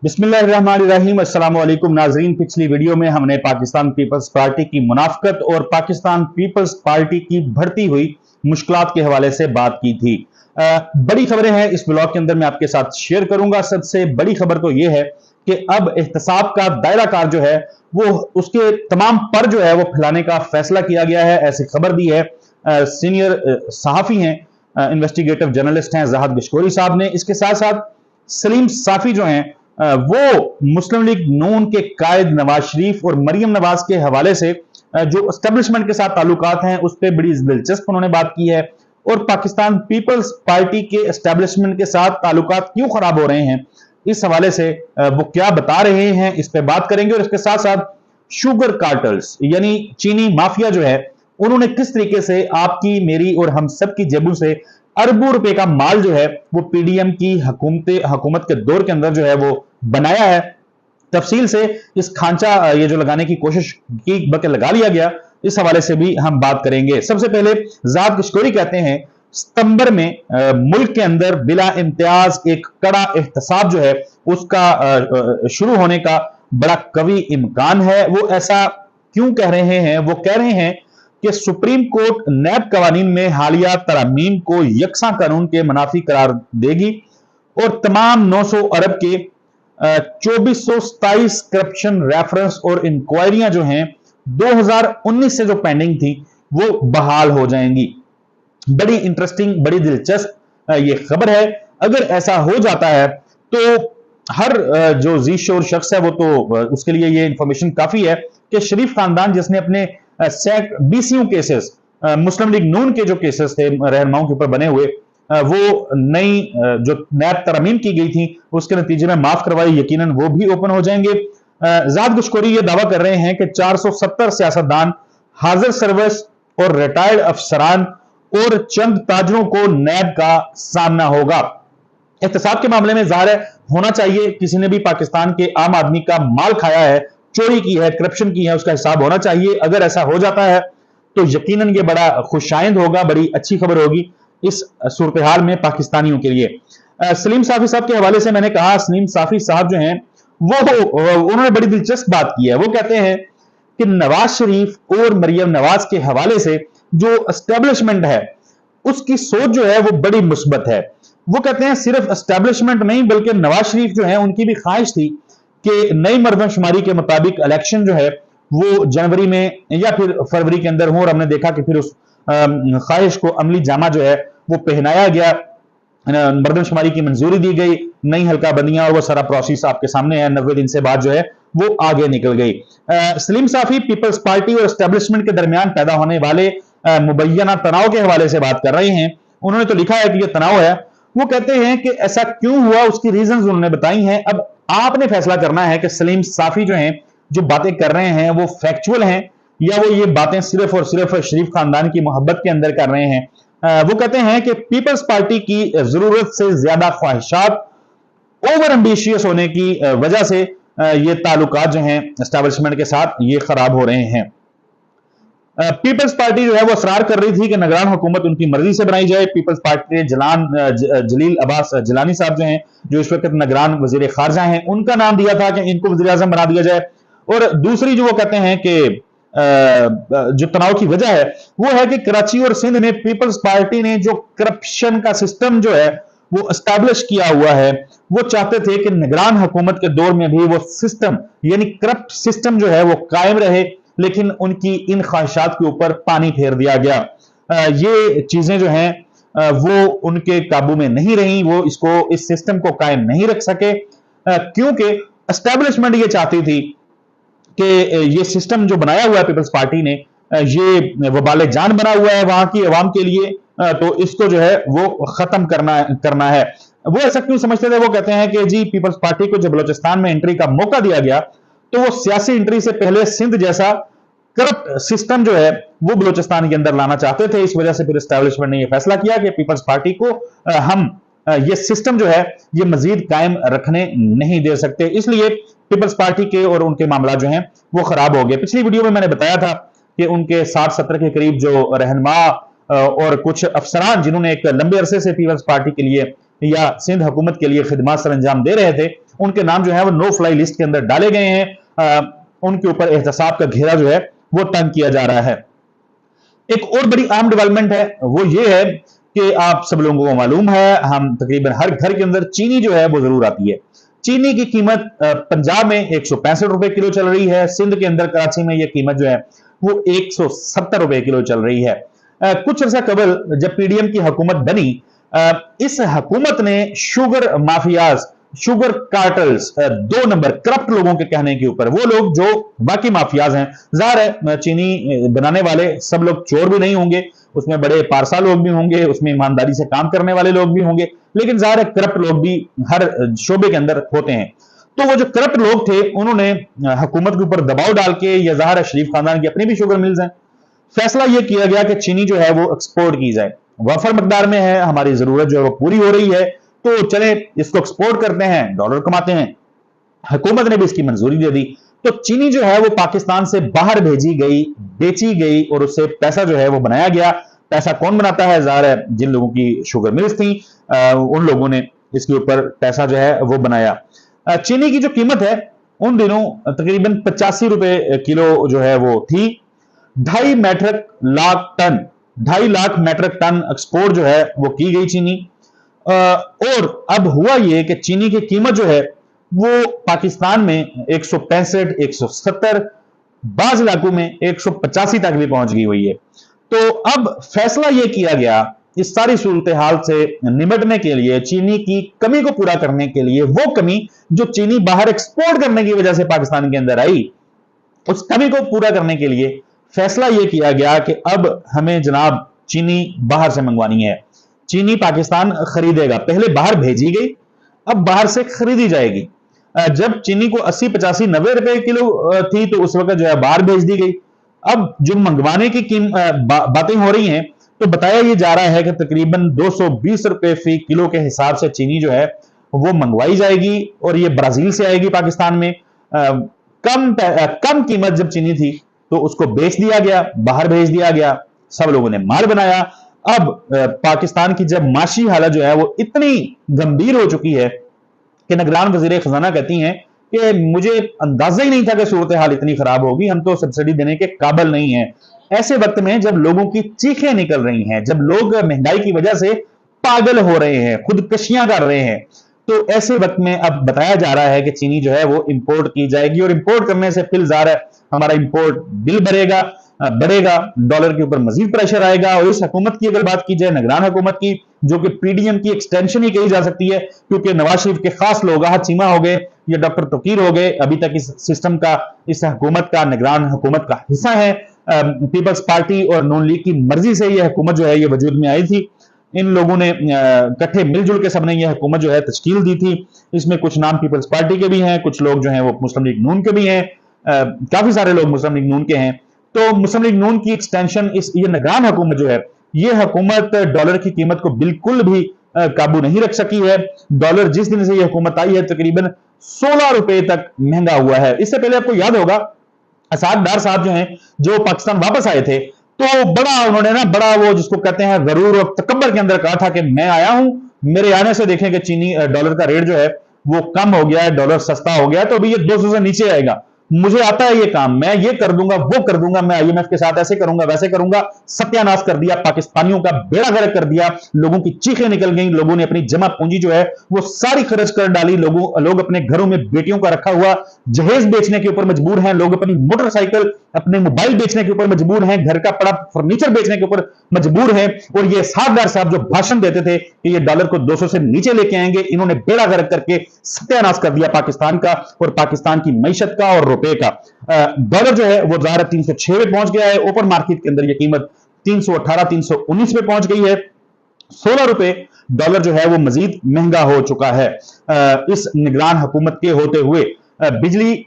बिस्मिल्लाहिर्रहमानिर्रहीम। अस्सलाम वालेकुम नाजरीन। पिछली वीडियो में हमने पाकिस्तान पीपल्स पार्टी की मुनाफकत और पाकिस्तान पीपल्स पार्टी की बढ़ती हुई मुश्किलात के हवाले से बात की थी। बड़ी खबरें हैं इस ब्लॉग के अंदर मैं आपके साथ शेयर करूंगा। सबसे बड़ी खबर तो यह है कि अब एहतसाब का दायरा कार जो है वो उसके तमाम पर जो है वो फैलाने का फैसला किया गया है, ऐसी खबर दी है। सीनियर सहाफी हैं, इन्वेस्टिगेटिव जर्नलिस्ट हैं ज़ाहद गशकोरी साहब ने। इसके साथ साथ सलीम साफी जो हैं वो मुस्लिम लीग नून के कायद नवाज शरीफ और मरियम नवाज के हवाले से जो एस्टेब्लिशमेंट के साथ ताल्लुकात हैं उस पर बड़ी दिलचस्प उन्होंने बात की है। और पाकिस्तान पीपल्स पार्टी के एस्टेब्लिशमेंट के साथ ताल्लुकात क्यों खराब हो रहे हैं, इस हवाले से वो क्या बता रहे हैं, इस पर बात करेंगे। और इसके साथ साथ शुगर कार्टल्स यानी चीनी माफिया जो है उन्होंने किस तरीके से आपकी मेरी और हम सब की जेबों से अरबों रुपए का माल जो है वो पीडीएम की हुकूमत के दौर के अंदर जो है वो बनाया है। तफसील से इस खांचा ये जो लगाने की कोशिश की बल्कि लगा लिया गया, इस हवाले से भी हम बात करेंगे। सबसे पहले ज़ाहद गशकोरी कहते हैं सितंबर में मुल्क के अंदर बिला इम्तियाज एक कड़ा एहतसाब जो है उसका शुरू होने का बड़ा कवी इम्कान है। वो ऐसा क्यों कह रहे हैं? वो कह रहे हैं कि सुप्रीम कोर्ट नैब कवानीन में हालिया तरमीम को यकसा कानून के मुनाफी करार देगी और तमाम 900 अरब के 2427 करप्शन रेफरेंस और इंक्वायरियां जो हैं 2019 से जो पेंडिंग थी वो बहाल हो जाएंगी। बड़ी इंटरेस्टिंग, बड़ी दिलचस्प ये खबर है। अगर ऐसा हो जाता है तो हर जो जी शोर शख्स है वो तो उसके लिए ये इंफॉर्मेशन काफी है कि शरीफ खानदान जिसने अपने बीसीयू केसेस, मुस्लिम लीग नून के जो केसेस थे रहनुमाओं के ऊपर बने हुए, वो नई जो नैब तरमीम की गई थी उसके नतीजे में माफ करवाई, यकीनन वो भी ओपन हो जाएंगे। ज़ाहद गशकोरी ये दावा कर रहे हैं कि 470 सियासतदान, हाजिर सर्विस और रिटायर्ड अफसरान और चंद ताजरों को नैब का सामना होगा। एहतसाब के मामले में ज़ाहिर है होना चाहिए, किसी ने भी पाकिस्तान के आम आदमी का माल खाया है, चोरी की है, करप्शन की है, उसका हिसाब होना चाहिए। अगर ऐसा हो जाता है तो यकीनन ये बड़ा खुशाइंद होगा, बड़ी अच्छी खबर होगी इस सूरत हाल में पाकिस्तानियों के लिए। सलीम साफी साहब के हवाले से मैंने कहा, सलीम साफी साहब जो हैं वो उन्होंने बड़ी दिलचस्प बात की है। वो कहते हैं कि नवाज शरीफ और मरियम नवाज के हवाले से जो एस्टेब्लिशमेंट है उसकी सोच जो है वो बड़ी मुस्बत है। वो कहते हैं सिर्फ एस्टेब्लिशमेंट नहीं बल्कि नवाज शरीफ जो है उनकी भी ख्वाहिश थी कि नई मरदमशुमारी के मुताबिक इलेक्शन जो है वो जनवरी में या फिर फरवरी के अंदर हो, और हमने देखा कि फिर उस ख्वाहिश को अमली जामा जो है वो पहनाया गया, मरदमशुमारी की मंजूरी दी गई, नई हल्का बंदियां और वो सारा प्रोसेस आपके सामने है। 90 दिन से बाद जो है वो आगे निकल गई। सलीम साफी पीपल्स पार्टी और एस्टेब्लिशमेंट के दरमियान पैदा होने वाले मुबैना तनाव के हवाले से बात कर रहे हैं। उन्होंने तो लिखा है कि यह तनाव है। वो कहते हैं कि ऐसा क्यों हुआ, उसकी रीजंस उन्होंने बताई हैं। अब आपने फैसला करना है कि सलीम साफी जो हैं जो बातें कर रहे हैं वो फैक्चुअल हैं या वो ये बातें सिर्फ और सिर्फ शरीफ खानदान की मोहब्बत के अंदर कर रहे हैं। वो कहते हैं कि पीपल्स पार्टी की जरूरत से ज्यादा ख्वाहिशात, ओवर एम्बिशियस होने की वजह से ये ताल्लुकात जो हैं एस्टेब्लिशमेंट के साथ ये खराब हो रहे हैं। पीपल्स पार्टी जो है वो असरार कर रही थी कि निगरान हुकूमत उनकी मर्जी से बनाई जाए। पीपल्स पार्टी के जलील अब्बास जिलानी साहब जो हैं जो इस वक्त निगरान वजीर खारजा हैं, उनका नाम दिया था कि इनको वजीर आजम बना दिया जाए। और दूसरी जो वो कहते हैं कि जो तनाव की वजह है वो है कि कराची और सिंध में पीपल्स पार्टी ने जो करप्शन का सिस्टम जो है वो एस्टैब्लिश किया हुआ है, वो चाहते थे कि निगरान हुकूमत के दौर में भी वो सिस्टम यानी करप्ट सिस्टम जो है वो कायम रहे, लेकिन उनकी इन ख्वाहिशात के ऊपर पानी फेर दिया गया। ये चीजें जो हैं वो उनके काबू में नहीं रही, वो इस सिस्टम को कायम नहीं रख सके, क्योंकि एस्टेब्लिशमेंट ये चाहती थी कि ये सिस्टम जो बनाया हुआ है पीपल्स पार्टी ने, ये वबाले जान बना हुआ है वहां की अवाम के लिए, तो इसको जो है वो खत्म करना है। वो ऐसा क्यों समझते थे? वो कहते हैं कि जी पीपल्स पार्टी को जब बलोचिस्तान में एंट्री का मौका दिया गया तो वो सियासी एंट्री से पहले सिंध जैसा करप्ट सिस्टम जो है वो बलोचिस्तान के अंदर लाना चाहते थे। इस वजह से फिर एस्टेब्लिशमेंट ने यह फैसला किया कि पीपल्स पार्टी को हम ये सिस्टम जो है ये मजीद कायम रखने नहीं दे सकते, इसलिए पीपल्स पार्टी के और उनके मामला जो हैं वो खराब हो गए। पिछली वीडियो में मैंने बताया था कि उनके 60-70 के करीब जो रहनुमा और कुछ अफसरान जिन्होंने एक लंबे अरसे से पीपल्स पार्टी के लिए या सिंध हुकूमत के लिए खिदमत सर अंजाम दे रहे थे, उनके नाम जो है वो नो फ्लाई लिस्ट के अंदर डाले गए हैं। उनके ऊपर एहतसाब का घेरा जो है वो तंग किया जा रहा है। एक और बड़ी अहम डेवलपमेंट है वो ये है कि आप सब लोगों को मालूम है, हम तकरीबन हर घर के अंदर चीनी जो है वो जरूर आती है। चीनी की कीमत पंजाब में 165 रुपए किलो चल रही है, सिंध के अंदर कराची में यह कीमत जो है वो 170 रुपए किलो चल रही है। कुछ अर्सा कबल जब पीडीएम की हुकूमत बनी, इस हुकूमत ने sugar mafias, sugar cartels, 2 number corrupt लोगों के कहने के ऊपर, वो लोग जो बाकी माफियाज हैं, जाहिर है चीनी बनाने वाले सब लोग चोर भी नहीं होंगे, उसमें बड़े पारसा लोग भी होंगे, उसमें ईमानदारी से काम करने वाले लोग भी होंगे, लेकिन जाहिर है करप्ट लोग भी हर शोबे के अंदर होते हैं। तो वो जो करप्ट लोग थे उन्होंने हुकूमत के ऊपर दबाव डाल के, या जाहिर है शरीफ खानदान की अपनी भी शुगर मिल्स हैं, फैसला यह किया गया कि चीनी जो है वो एक्सपोर्ट की जाए। वफर मकदार में है, हमारी जरूरत जो है वो पूरी हो रही है, तो चले इसको एक्सपोर्ट करते हैं, डॉलर कमाते हैं। हुकूमत ने भी इसकी मंजूरी दे दी, तो चीनी जो है वो पाकिस्तान से बाहर भेजी गई, बेची गई और उससे पैसा जो है वो बनाया गया। पैसा कौन बनाता है? जाहिर है जिन लोगों की शुगर मिल्स थी उन लोगों ने इसके ऊपर पैसा जो है वो बनाया। चीनी की जो कीमत है उन दिनों तकरीबन 85 रुपए किलो जो है वो थी। 2.5 लाख मेट्रिक टन एक्सपोर्ट जो है वो की गई चीनी। और अब हुआ ये कि चीनी की कीमत जो है वो पाकिस्तान में 165, 170, बाज इलाकों में 185 तक भी पहुंच गई हुई है। तो अब फैसला यह किया गया इस सारी सूरत हाल से निपटने के लिए, चीनी की कमी को पूरा करने के लिए, वो कमी जो चीनी बाहर एक्सपोर्ट करने की वजह से पाकिस्तान के अंदर आई, उस कमी को पूरा करने के लिए फैसला यह किया गया कि अब हमें जनाब चीनी बाहर से मंगवानी है। चीनी पाकिस्तान खरीदेगा, पहले बाहर भेजी गई, अब बाहर से खरीदी जाएगी। जब चीनी को 80, 85, 90 रुपए किलो थी तो उस वक्त जो है बाहर भेज दी गई। अब जो मंगवाने की बातें हो रही हैं तो बताया यह जा रहा है कि तकरीबन 220 रुपए फी किलो के हिसाब से चीनी जो है वो मंगवाई जाएगी और ये ब्राजील से आएगी पाकिस्तान में। कम कीमत जब चीनी थी तो उसको बेच दिया गया, बाहर भेज दिया गया, सब लोगों ने माल बनाया। अब पाकिस्तान की जब माशी हालत जो है वो इतनी गंभीर हो चुकी है कि निगरान वजीर खजाना कहती हैं कि मुझे अंदाजा ही नहीं था कि सूरत हाल इतनी खराब होगी, हम तो सब्सिडी देने के काबिल नहीं है। ऐसे वक्त में जब लोगों की चीखें निकल रही हैं, जब लोग महंगाई की वजह से पागल हो रहे हैं, खुदकशियां कर रहे हैं, तो ऐसे वक्त में अब बताया जा रहा है कि चीनी जो है वो इंपोर्ट की जाएगी और इंपोर्ट करने से फिर ज़ाहिर है हमारा इंपोर्ट बिल बढ़ेगा, डॉलर के ऊपर मजीद प्रेशर आएगा। और इस हुकूमत की अगर बात की जाए, निगरान हुकूमत की, जो कि पीडीएम की एक्सटेंशन ही कही जा सकती है, क्योंकि नवाज शरीफ के खास लोग आहत चीमा हो गए या डॉक्टर तकीर हो गए, अभी तक इस सिस्टम का, इस हुकूमत का, निगरान हुकूमत का हिस्सा है। पीपल्स पार्टी और नून लीग की मर्जी से यह हुकूमत जो है ये वजूद में आई थी। इन लोगों ने इकट्ठे मिलजुल के सबने यह हुकूमत जो है तश्कील दी थी। इसमें कुछ नाम पीपल्स पार्टी के भी हैं, कुछ लोग जो हैं वो मुस्लिम लीग नून के भी हैं, काफी सारे लोग मुस्लिम लीग नून के हैं। तो मुस्लिम लीग नून की एक्सटेंशन, ये निगरान हुकूमत जो है, ये हुकूमत डॉलर की कीमत को बिल्कुल भी काबू नहीं रख सकी है। डॉलर जिस दिन से यह हुकूमत आई है तकरीबन 16 रुपए तक महंगा हुआ है। इससे पहले आपको याद होगा असाद डार साहब जो हैं, जो पाकिस्तान वापस आए थे, तो उन्होंने बड़ा वो जिसको कहते हैं गरूर और तकब्बर के अंदर कहा था कि मैं आया हूं, मेरे आने से देखें कि चीनी डॉलर का रेट जो है वो कम हो गया है, डॉलर सस्ता हो गया है, तो अभी ये 200 से नीचे आएगा। मुझे आता है ये काम, मैं ये कर दूंगा, वो कर दूंगा, मैं आईएमएफ के साथ ऐसे करूंगा, वैसे करूंगा। सत्यानाश कर दिया, पाकिस्तानियों का बेड़ा गर्क कर दिया, लोगों की चीखें निकल गई, लोगों ने अपनी जमा पूंजी जो है वो सारी खर्च कर डाली। लोग अपने घरों में बेटियों का रखा हुआ जहेज बेचने के ऊपर मजबूर हैं, लोग अपनी मोटरसाइकिल, अपने मोबाइल बेचने के ऊपर मजबूर हैं, घर का पड़ा फर्नीचर बेचने के ऊपर मजबूर हैं। और ये साहबदार साहब जो भाषण देते थे कि ये डॉलर को 200 से नीचे लेके आएंगे, इन्होंने बेड़ा गर्क करके सत्यानाश कर दिया पाकिस्तान का और पाकिस्तान की मईशत का और रुपए का। डॉलर जो है वो 306 पे पहुंच गया है। ओपन मार्केट के अंदर यह कीमत 318, 319 पे पहुंच गई है। 16 रुपए डॉलर जो है वो मजीद महंगा हो चुका है इस निगरान हुकूमत के होते हुए। बिजली,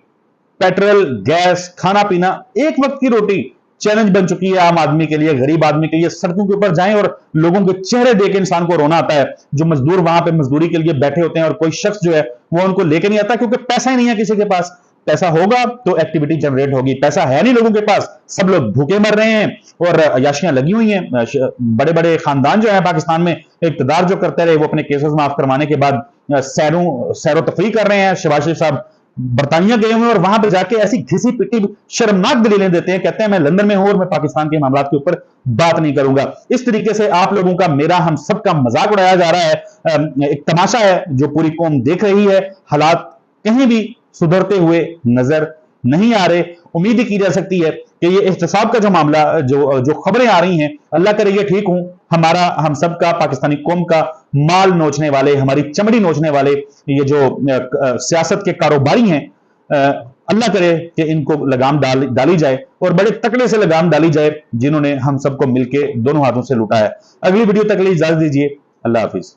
पेट्रोल, गैस, खाना पीना, एक वक्त की रोटी चैलेंज बन चुकी है आम आदमी के लिए, गरीब आदमी के लिए। सड़कों के ऊपर जाएं और लोगों के चेहरे देख के इंसान को रोना आता है। जो मजदूर वहां पे मजदूरी के लिए बैठे होते हैं और कोई शख्स जो है वो उनको लेके नहीं आता क्योंकि पैसा ही नहीं है किसी के पास। पैसा होगा तो एक्टिविटी जनरेट होगी। पैसा है नहीं लोगों के पास, सब लोग भूखे मर रहे हैं और अयाशियां लगी हुई हैं। बड़े बड़े खानदान जो है पाकिस्तान में, इक़्तिदार जो करते रहे, वो अपने केसेस माफ करवाने के बाद सैरो तफरी कर रहे हैं। शहबाज शरीफ साहब बरतानिया गए हुए और वहां पर जाके ऐसी घिसी पिटी शर्मनाक दलीलें देते हैं, कहते हैं मैं लंदन में हूं और मैं पाकिस्तान के मामलों के ऊपर बात नहीं करूंगा। इस तरीके से आप लोगों का, मेरा, हम सबका मजाक उड़ाया जा रहा है। एक तमाशा है जो पूरी कौम देख रही है। हालात कहीं भी सुधरते हुए नजर नहीं आ रहे। उम्मीद ही की जा सकती है कि ये एहतसाब का जो मामला, जो खबरें आ रही हैं, अल्लाह करे ये ठीक हूं। हमारा, हम सब का, पाकिस्तानी कौम का माल नोचने वाले, हमारी चमड़ी नोचने वाले ये जो सियासत के कारोबारी हैं, अल्लाह करे कि इनको लगाम डाली जाए और बड़े तकड़े से लगाम डाली जाए, जिन्होंने हम सबको मिलके दोनों हाथों से लूटा है। अगली वीडियो तक के लिए इजाजत दीजिए। अल्लाह हाफिज।